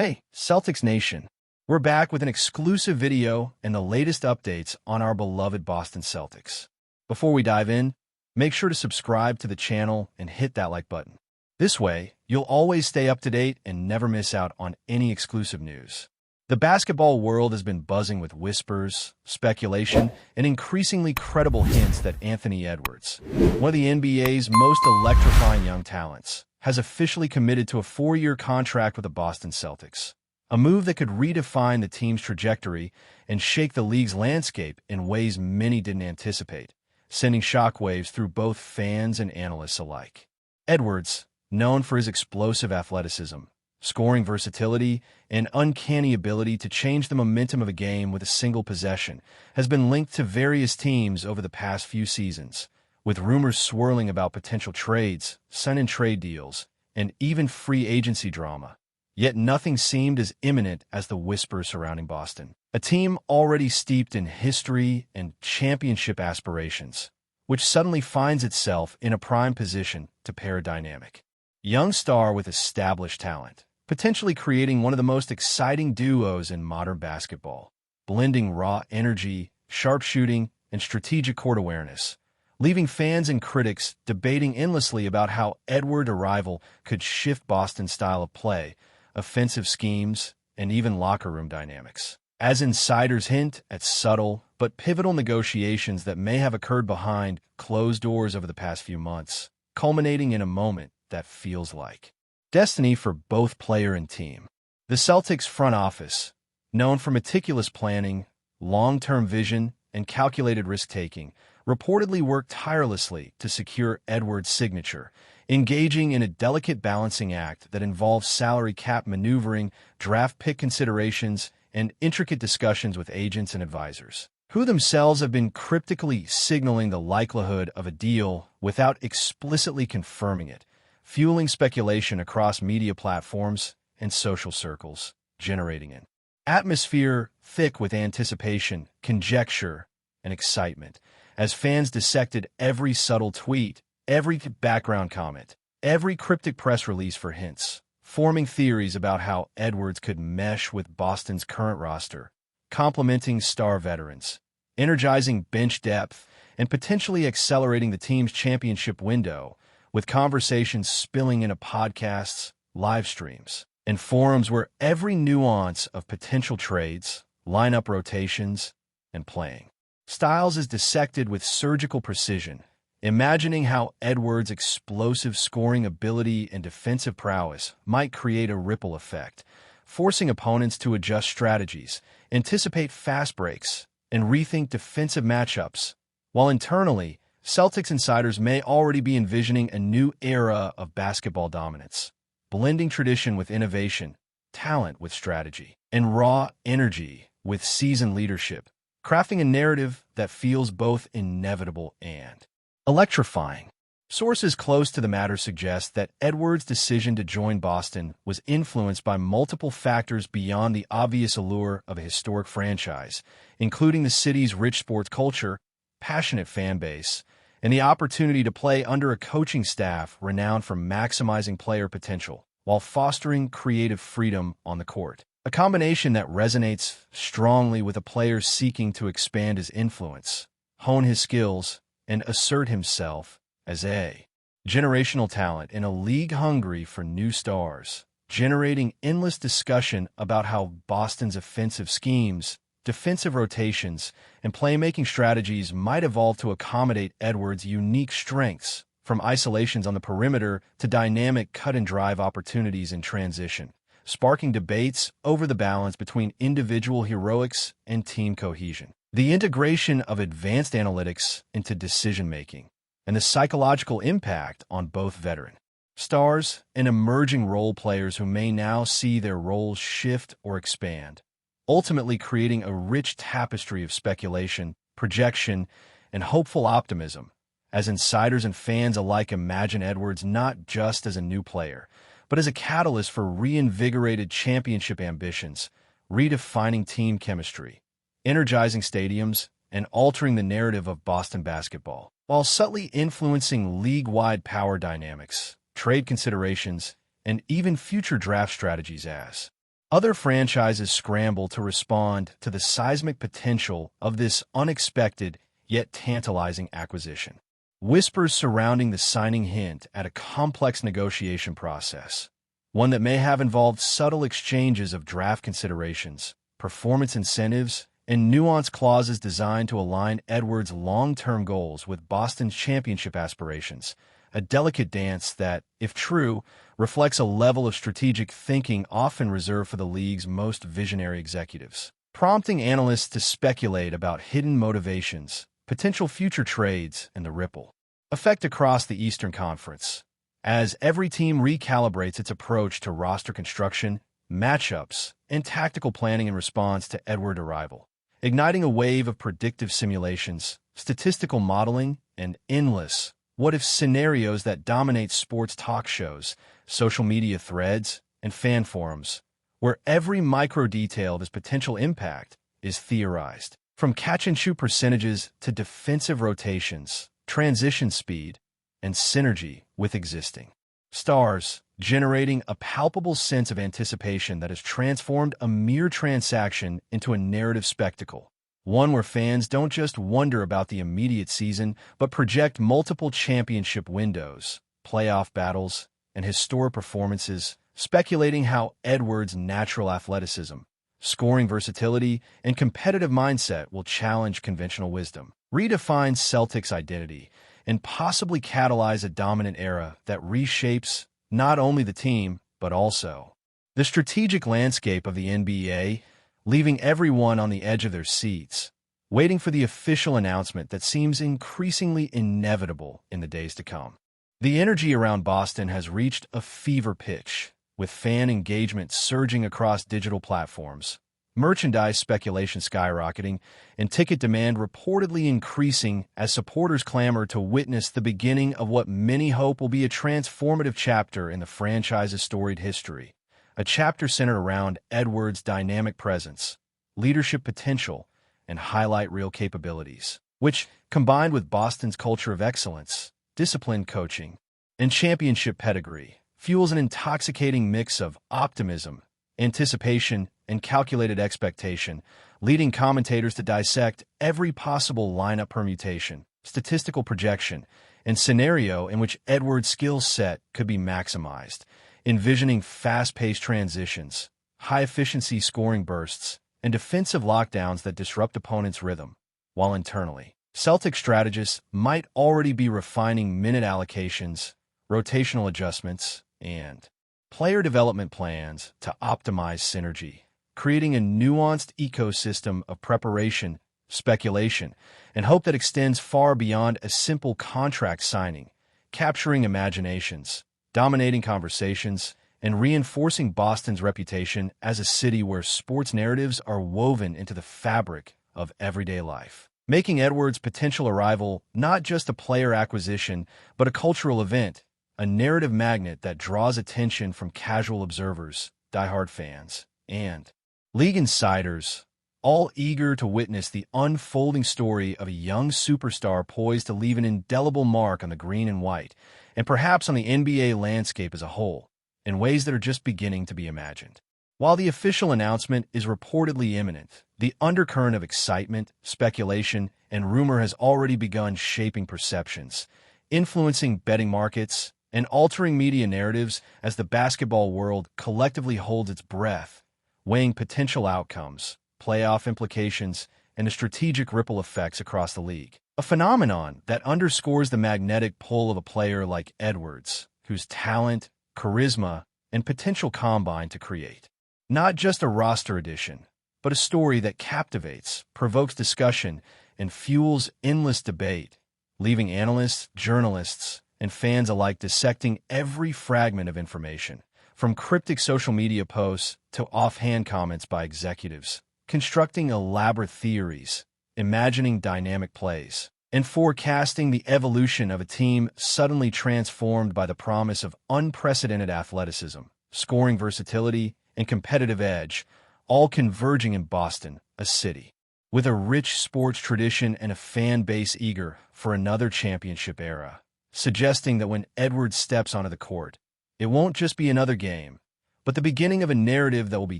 Hey, Celtics Nation! We're back with an exclusive video and the latest updates on our beloved Boston Celtics. Before we dive in, make sure to subscribe to the channel and hit that like button. This way, you'll always stay up to date and never miss out on any exclusive news. The basketball world has been buzzing with whispers, speculation, and increasingly credible hints that Anthony Edwards, one of the NBA's most electrifying young talents, has officially committed to a 4-year contract with the Boston Celtics, a move that could redefine the team's trajectory and shake the league's landscape in ways many didn't anticipate, sending shockwaves through both fans and analysts alike. Edwards, known for his explosive athleticism, scoring versatility, and uncanny ability to change the momentum of a game with a single possession, has been linked to various teams over the past few seasons, with rumors swirling about potential trades, sign-and-trade deals, and even free agency drama. Yet nothing seemed as imminent as the whispers surrounding Boston, a team already steeped in history and championship aspirations, which suddenly finds itself in a prime position to pair a dynamic young star with established talent, potentially creating one of the most exciting duos in modern basketball, blending raw energy, sharp shooting, and strategic court awareness, leaving fans and critics debating endlessly about how Edwards' arrival could shift Boston's style of play, offensive schemes, and even locker room dynamics. As insiders hint at subtle but pivotal negotiations that may have occurred behind closed doors over the past few months, culminating in a moment that feels like destiny for both player and team. The Celtics front office, known for meticulous planning, long-term vision, and calculated risk-taking, reportedly worked tirelessly to secure Edwards' signature, engaging in a delicate balancing act that involves salary cap maneuvering, draft pick considerations, and intricate discussions with agents and advisors, who themselves have been cryptically signaling the likelihood of a deal without explicitly confirming it, fueling speculation across media platforms and social circles, generating an atmosphere thick with anticipation, conjecture, and excitement, as fans dissected every subtle tweet, every background comment, every cryptic press release for hints, forming theories about how Edwards could mesh with Boston's current roster, complementing star veterans, energizing bench depth, and potentially accelerating the team's championship window, with conversations spilling into podcasts, live streams, and forums where every nuance of potential trades, lineup rotations, and playing styles is dissected with surgical precision, imagining how Edwards' explosive scoring ability and defensive prowess might create a ripple effect, forcing opponents to adjust strategies, anticipate fast breaks, and rethink defensive matchups, while internally, Celtics insiders may already be envisioning a new era of basketball dominance, blending tradition with innovation, talent with strategy, and raw energy with seasoned leadership, crafting a narrative that feels both inevitable and electrifying. Sources close to the matter suggest that Edwards' decision to join Boston was influenced by multiple factors beyond the obvious allure of a historic franchise, including the city's rich sports culture, passionate fan base, and the opportunity to play under a coaching staff renowned for maximizing player potential while fostering creative freedom on the court. A combination that resonates strongly with a player seeking to expand his influence, hone his skills, and assert himself as a generational talent in a league hungry for new stars, generating endless discussion about how Boston's offensive schemes, defensive rotations, and playmaking strategies might evolve to accommodate Edwards' unique strengths, from isolations on the perimeter to dynamic cut-and-drive opportunities in transition, sparking debates over the balance between individual heroics and team cohesion. The integration of advanced analytics into decision-making, and the psychological impact on both veteran stars and emerging role players who may now see their roles shift or expand, ultimately creating a rich tapestry of speculation, projection, and hopeful optimism, as insiders and fans alike imagine Edwards not just as a new player, but as a catalyst for reinvigorated championship ambitions, redefining team chemistry, energizing stadiums, and altering the narrative of Boston basketball, while subtly influencing league-wide power dynamics, trade considerations, and even future draft strategies as Other franchises scramble to respond to the seismic potential of this unexpected yet tantalizing acquisition. Whispers surrounding the signing hint at a complex negotiation process, one that may have involved subtle exchanges of draft considerations, performance incentives, and nuanced clauses designed to align Edwards' long-term goals with Boston's championship aspirations, a delicate dance that, if true, reflects a level of strategic thinking often reserved for the league's most visionary executives, prompting analysts to speculate about hidden motivations, potential future trades, and the ripple effect across the Eastern Conference. As every team recalibrates its approach to roster construction, matchups, and tactical planning in response to Edwards' arrival, igniting a wave of predictive simulations, statistical modeling, and endless what-if scenarios that dominate sports talk shows, social media threads, and fan forums, where every micro-detail of his potential impact is theorized. From catch-and-shoot percentages to defensive rotations, transition speed, and synergy with existing stars, generating a palpable sense of anticipation that has transformed a mere transaction into a narrative spectacle, one where fans don't just wonder about the immediate season, but project multiple championship windows, playoff battles, and historic performances, speculating how Edwards' natural athleticism, scoring versatility, and competitive mindset will challenge conventional wisdom, redefine Celtics' identity, and possibly catalyze a dominant era that reshapes not only the team, but also the strategic landscape of the NBA, leaving everyone on the edge of their seats, waiting for the official announcement that seems increasingly inevitable in the days to come. The energy around Boston has reached a fever pitch, with fan engagement surging across digital platforms, merchandise speculation skyrocketing, and ticket demand reportedly increasing as supporters clamor to witness the beginning of what many hope will be a transformative chapter in the franchise's storied history, a chapter centered around Edwards' dynamic presence, leadership potential, and highlight reel capabilities, which, combined with Boston's culture of excellence, disciplined coaching, and championship pedigree, fuels an intoxicating mix of optimism, anticipation, and calculated expectation, leading commentators to dissect every possible lineup permutation, statistical projection, and scenario in which Edwards' skill set could be maximized, envisioning fast-paced transitions, high-efficiency scoring bursts, and defensive lockdowns that disrupt opponents' rhythm, while internally, Celtic strategists might already be refining minute allocations, rotational adjustments, and player development plans to optimize synergy, creating a nuanced ecosystem of preparation, speculation, and hope that extends far beyond a simple contract signing, capturing imaginations, dominating conversations, and reinforcing Boston's reputation as a city where sports narratives are woven into the fabric of everyday life, making Edwards' potential arrival not just a player acquisition, but a cultural event, a narrative magnet that draws attention from casual observers, diehard fans, and league insiders, all eager to witness the unfolding story of a young superstar poised to leave an indelible mark on the green and white, and perhaps on the NBA landscape as a whole, in ways that are just beginning to be imagined. While the official announcement is reportedly imminent, the undercurrent of excitement, speculation, and rumor has already begun shaping perceptions, influencing betting markets, and altering media narratives as the basketball world collectively holds its breath, weighing potential outcomes, playoff implications, and the strategic ripple effects across the league. A phenomenon that underscores the magnetic pull of a player like Edwards, whose talent, charisma, and potential combine to create not just a roster addition, but a story that captivates, provokes discussion, and fuels endless debate, leaving analysts, journalists, and fans alike dissecting every fragment of information, from cryptic social media posts to offhand comments by executives, constructing elaborate theories, imagining dynamic plays, and forecasting the evolution of a team suddenly transformed by the promise of unprecedented athleticism, scoring versatility, and competitive edge, all converging in Boston, a city with a rich sports tradition and a fan base eager for another championship era, suggesting that when Edwards steps onto the court, it won't just be another game, but the beginning of a narrative that will be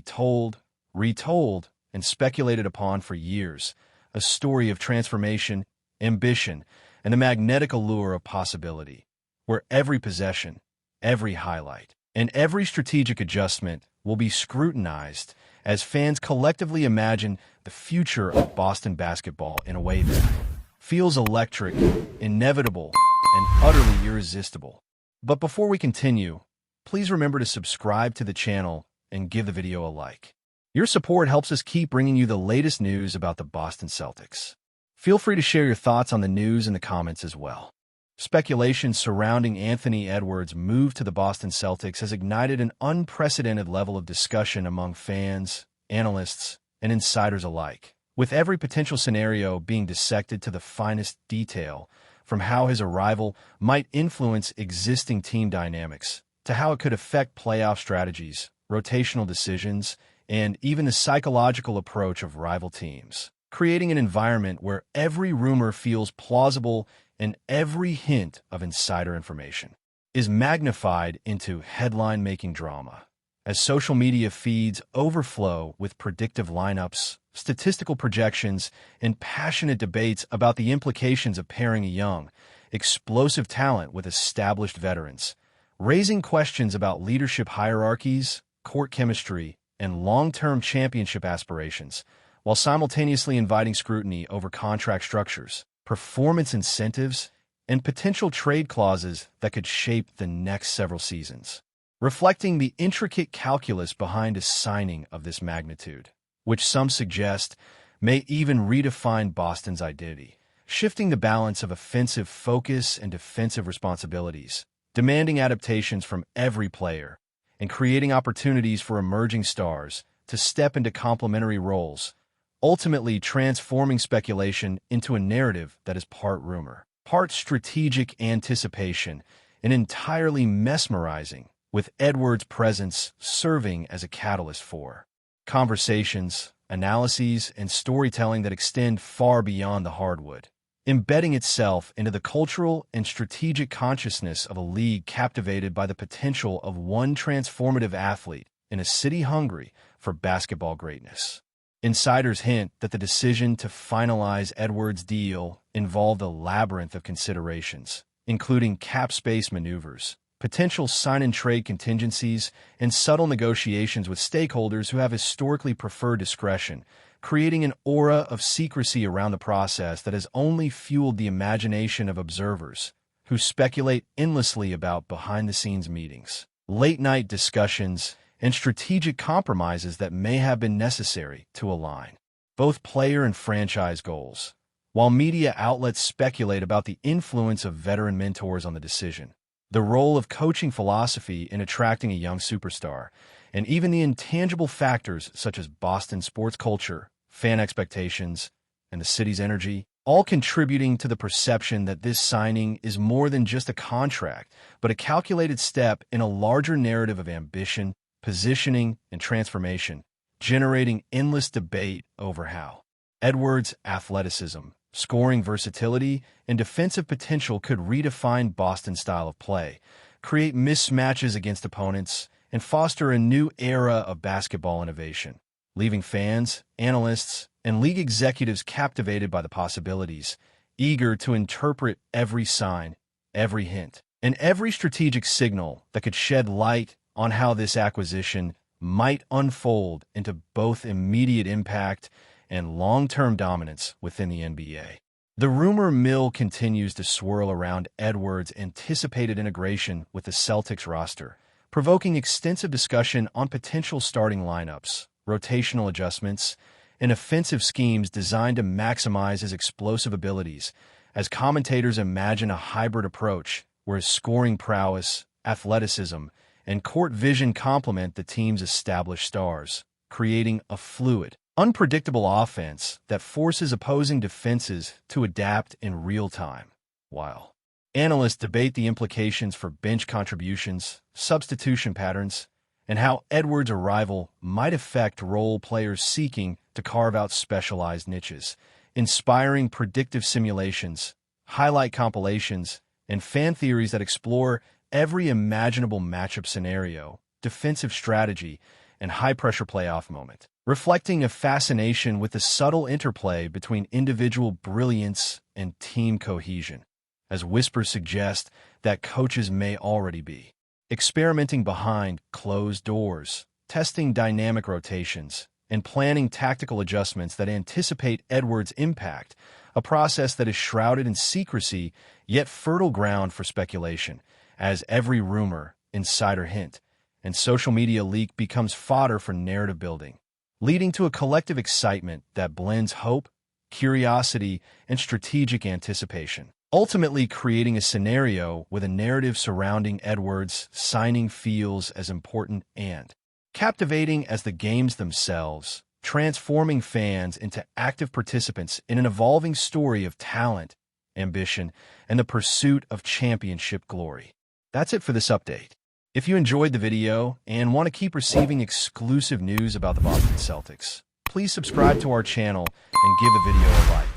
told, retold, and speculated upon for years, a story of transformation, ambition, and the magnetic allure of possibility, where every possession, every highlight, and every strategic adjustment will be scrutinized as fans collectively imagine the future of Boston basketball in a way that feels electric, inevitable, and utterly irresistible. But before we continue, please remember to subscribe to the channel and give the video a like. Your support helps us keep bringing you the latest news about the Boston Celtics. Feel free to share your thoughts on the news in the comments as well. Speculation surrounding Anthony Edwards' move to the Boston Celtics has ignited an unprecedented level of discussion among fans, analysts, and insiders alike, with every potential scenario being dissected to the finest detail, from how his arrival might influence existing team dynamics to how it could affect playoff strategies, rotational decisions, and even the psychological approach of rival teams, creating an environment where every rumor feels plausible and every hint of insider information is magnified into headline-making drama. As social media feeds overflow with predictive lineups, statistical projections, and passionate debates about the implications of pairing a young, explosive talent with established veterans, raising questions about leadership hierarchies, court chemistry, and long-term championship aspirations, while simultaneously inviting scrutiny over contract structures, performance incentives, and potential trade clauses that could shape the next several seasons, reflecting the intricate calculus behind a signing of this magnitude, which some suggest may even redefine Boston's identity, shifting the balance of offensive focus and defensive responsibilities, demanding adaptations from every player, and creating opportunities for emerging stars to step into complementary roles, ultimately transforming speculation into a narrative that is part rumor, part strategic anticipation, and entirely mesmerizing, with Edwards' presence serving as a catalyst for conversations, analyses, and storytelling that extend far beyond the hardwood, embedding itself into the cultural and strategic consciousness of a league captivated by the potential of one transformative athlete in a city hungry for basketball greatness. Insiders hint that the decision to finalize Edwards' deal involved a labyrinth of considerations, including cap space maneuvers, potential sign-and-trade contingencies, and subtle negotiations with stakeholders who have historically preferred discretion, creating an aura of secrecy around the process that has only fueled the imagination of observers who speculate endlessly about behind-the-scenes meetings, late-night discussions, and strategic compromises that may have been necessary to align both player and franchise goals, while media outlets speculate about the influence of veteran mentors on the decision, the role of coaching philosophy in attracting a young superstar, and even the intangible factors such as Boston sports culture, fan expectations, and the city's energy, all contributing to the perception that this signing is more than just a contract, but a calculated step in a larger narrative of ambition, positioning, and transformation, generating endless debate over how Edwards' athleticism, scoring versatility, and defensive potential could redefine Boston's style of play, create mismatches against opponents, and foster a new era of basketball innovation, leaving fans, analysts, and league executives captivated by the possibilities, eager to interpret every sign, every hint, and every strategic signal that could shed light on how this acquisition might unfold into both immediate impact and long-term dominance within the NBA. The rumor mill continues to swirl around Edwards' anticipated integration with the Celtics roster, provoking extensive discussion on potential starting lineups, rotational adjustments, and offensive schemes designed to maximize his explosive abilities, as commentators imagine a hybrid approach where his scoring prowess, athleticism, and court vision complement the team's established stars, creating a fluid, unpredictable offense that forces opposing defenses to adapt in real time. While analysts debate the implications for bench contributions, substitution patterns, and how Edwards' arrival might affect role players seeking to carve out specialized niches, inspiring predictive simulations, highlight compilations, and fan theories that explore every imaginable matchup scenario, defensive strategy, and high-pressure playoff moment, reflecting a fascination with the subtle interplay between individual brilliance and team cohesion, as whispers suggest that coaches may already be experimenting behind closed doors, testing dynamic rotations, and planning tactical adjustments that anticipate Edwards' impact, a process that is shrouded in secrecy yet fertile ground for speculation, as every rumor, insider hint, and social media leak becomes fodder for narrative building, leading to a collective excitement that blends hope, curiosity, and strategic anticipation, ultimately creating a scenario with a narrative surrounding Edwards' signing feels as important and captivating as the games themselves, transforming fans into active participants in an evolving story of talent, ambition, and the pursuit of championship glory. That's it for this update. If you enjoyed the video and want to keep receiving exclusive news about the Boston Celtics, please subscribe to our channel and give the video a like.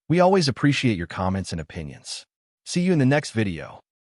We always appreciate your comments and opinions. See you in the next video.